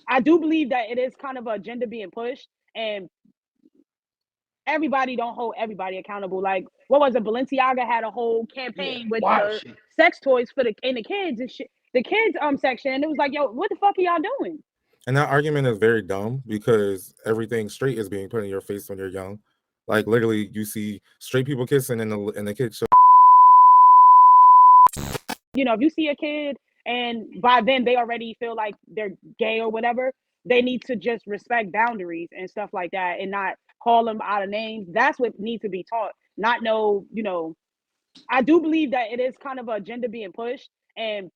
I do believe that it is kind of a agenda being pushed, and everybody don't hold everybody accountable. Like, what was it? Balenciaga had a whole Yeah, campaign with wild the shit. sex toys for the kids and shit. The kids section, and it was like, yo, what the fuck are y'all doing? And that argument is very dumb because everything straight is being put in your face when you're young. Like literally, you see straight people kissing in the kids show. If you see a kid and by then they already feel like they're gay or whatever, they need to just respect boundaries and stuff like that and not call them out of names. That's what needs to be taught. Not know, I do believe that it is kind of a agenda being pushed, and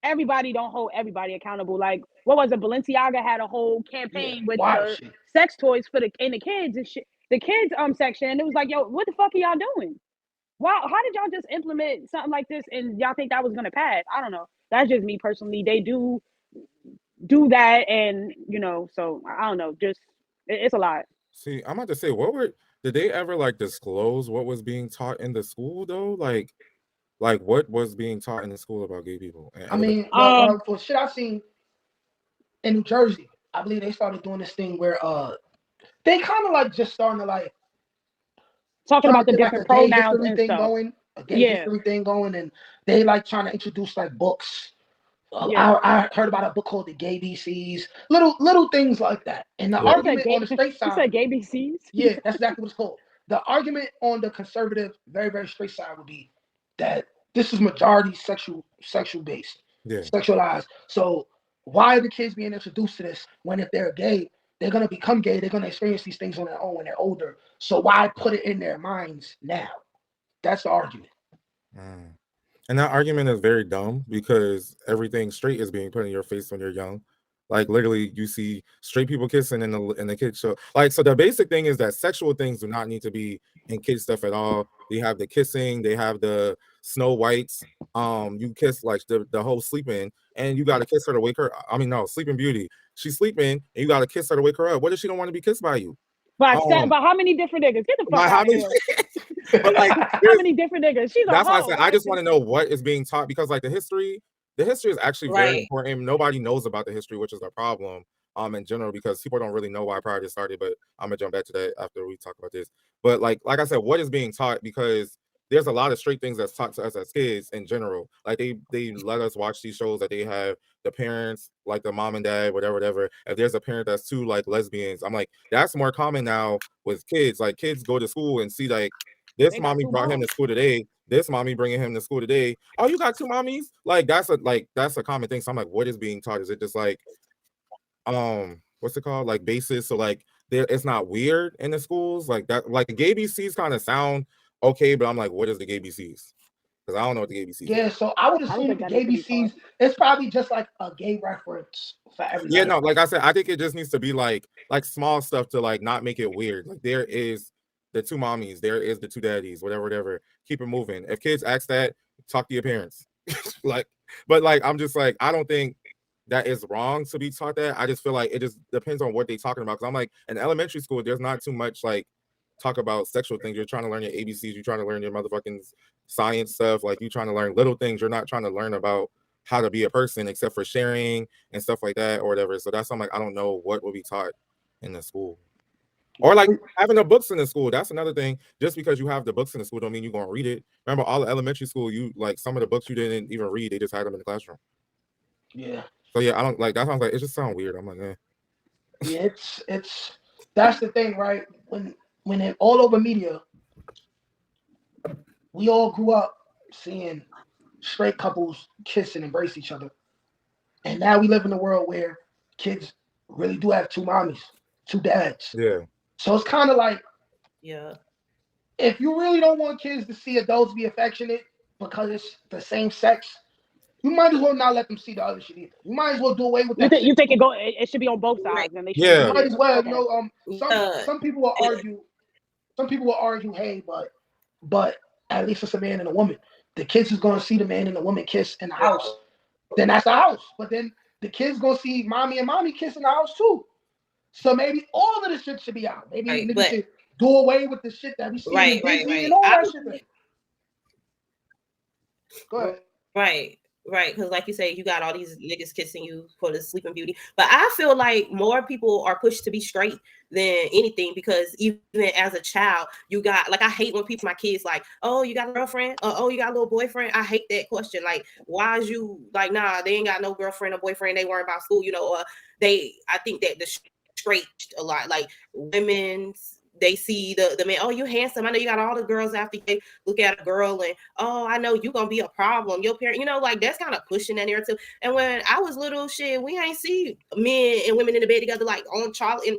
everybody don't hold everybody accountable. Like, what was it? Balenciaga had a whole Yeah, campaign with wild the shit. sex toys for the kids and shit. The kids section, and it was like, yo, what the fuck are y'all doing? Wow, how did y'all just implement something like this and y'all think that was gonna pass? I don't know. That's just me personally. They do that, and so I don't know. Just it's a lot. See, I'm about to say, did they ever like disclose what was being taught in the school though? Like what was being taught in the school about gay people and I LGBT? mean, Um, for shit I've seen in New Jersey, I believe they started doing this thing where they kind of like just starting to like talking trying to about the get like a different gay pronouns history and thing stuff. going, Yeah, and they like trying to introduce like books. yeah. I heard about a book called the gaybcs, little things like that. And the Yeah. You said argument on gay. the straight You side, said gay BCs. yeah, that's exactly what it's called. The argument on the conservative, very very straight side would be that this is majority sexual based, Yeah. sexualized. So why are the kids being introduced to this when if they're gay, they're gonna become gay, they're gonna experience these things on their own when they're older. So why put it in their minds now? That's the argument. Mm. And that argument is very dumb because everything straight is being put in your face when you're young. Like literally, you see straight people kissing in the kids show. Like so, the basic thing is that sexual things do not need to be in kids stuff at all. They have the kissing, they have the Snow Whites. You kiss like the whole sleeping, and you got to kiss her to wake her. I mean, no, Sleeping Beauty. She's sleeping, and you got to kiss her to wake her up. What if she don't want to be kissed by you? By how many different niggas? Get the fuck By how out of many? here. But like, How there's many different niggas? She's a that's why I hoe. said I just want to know what is being taught because like the history is actually very Right. important. Nobody knows about the history, which is a problem in general because people don't really know why Pride started. But I'm gonna jump back to that after we talk about this. But like I said, what is being taught because there's a lot of straight things that's taught to us as kids in general. Like they let us watch these shows that they have the parents, like the mom and dad, whatever. If there's a parent that's two like lesbians, I'm like, that's more common now with kids. Like kids go to school and see like this They got mommy two brought him moms. to school today. This mommy bringing him to school today. Oh, you got two mommies? Like that's a common thing. So I'm like, what is being taught? Is it just like what's it called? Like basis. So like there it's not weird in the schools like that. Like the gay BCs kind of sound okay, but I'm like, what is the gay BCs? Because I don't know what the gay BCs Yeah, are. so I would I don't assume think the that gay needs to be taught. BCs, it's probably just like a gay reference for Yeah, everybody. no, like I said, I think it just needs to be like small stuff to like not make it weird. Like there is the two mommies, there is the two daddies, whatever. Keep it moving. If kids ask that, talk to your parents. like, but like I'm just like I don't think that is wrong to be taught that. I just feel like it just depends on what they're talking about. Because I'm like in elementary school, there's not too much like talk about sexual things. You're trying to learn your ABCs. You're trying to learn your motherfucking science stuff. Like you're trying to learn little things. You're not trying to learn about how to be a person except for sharing and stuff like that or whatever. So that's something like I don't know what will be taught in the school. Or like having the books in the school. That's another thing. Just because you have the books in the school don't mean you're gonna read it. Remember all the elementary school, you like some of the books you didn't even read, they just had them in the classroom. Yeah. So yeah, I don't like that sounds like it just sounds weird. I'm like, Yeah, it's that's the thing, right? When it all over media, we all grew up seeing straight couples kiss and embrace each other. And now we live in a world where kids really do have two mommies, two dads. yeah. So it's kind of like Yeah. if you really don't want kids to see adults be affectionate because it's the same sex, you might as well not let them see the other shit either. You might as well do away with You that think shit. it should be on both Right. sides, and they shouldn't You Yeah. be. might as well, Okay. some Uh, some people will argue, hey, but at least it's a man and a woman. The kids is gonna see the man and the woman kiss in the house. Then that's the house. But then the kids gonna see mommy and mommy kiss in the house too. So maybe all of the shit should be out. Maybe right. niggas But should do away with the shit that we see in right. Disney and Right. all I that was shit. Go ahead. right. Right, because like you say, you got all these niggas kissing you for the Sleeping Beauty. But I feel like more people are pushed to be straight than anything, because even as a child, you got, like, I hate when people, my kids, like, oh, you got a girlfriend? Oh, you got a little boyfriend? I hate that question. Like, why is you, like, nah, they ain't got no girlfriend or boyfriend. They worry about school, or I think that the straight a lot. Like, women's, they see the man, oh, you handsome. I know you got all the girls after you look at a girl and, oh, I know you gonna be a problem. Your parent, like, that's kind of pushing that narrative. And when I was little, shit, we ain't see men and women in the bed together, like on Charlie and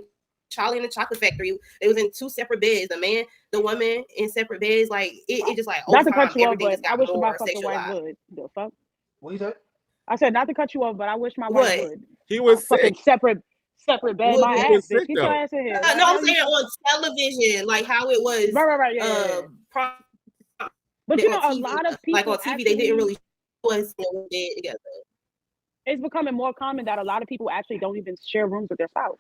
the Chocolate Factory. They was in two separate beds, the man, the woman in separate beds. Like, it just like Not over to cut time, you off, everything but has I got wish my more fucking wife sexualized. would. The fuck? What you said? I said not to cut you off, but I wish my wife What? would. He was sick. Fucking separate bed. Would My it? He ass, was bitch. sick Get your though. ass in here. No, I'm saying on television, like how it was Right. Yeah. But on a TV. lot of Like people on TV, they didn't really show us dead together. It's becoming more common that a lot of people actually don't even share rooms with their spouse.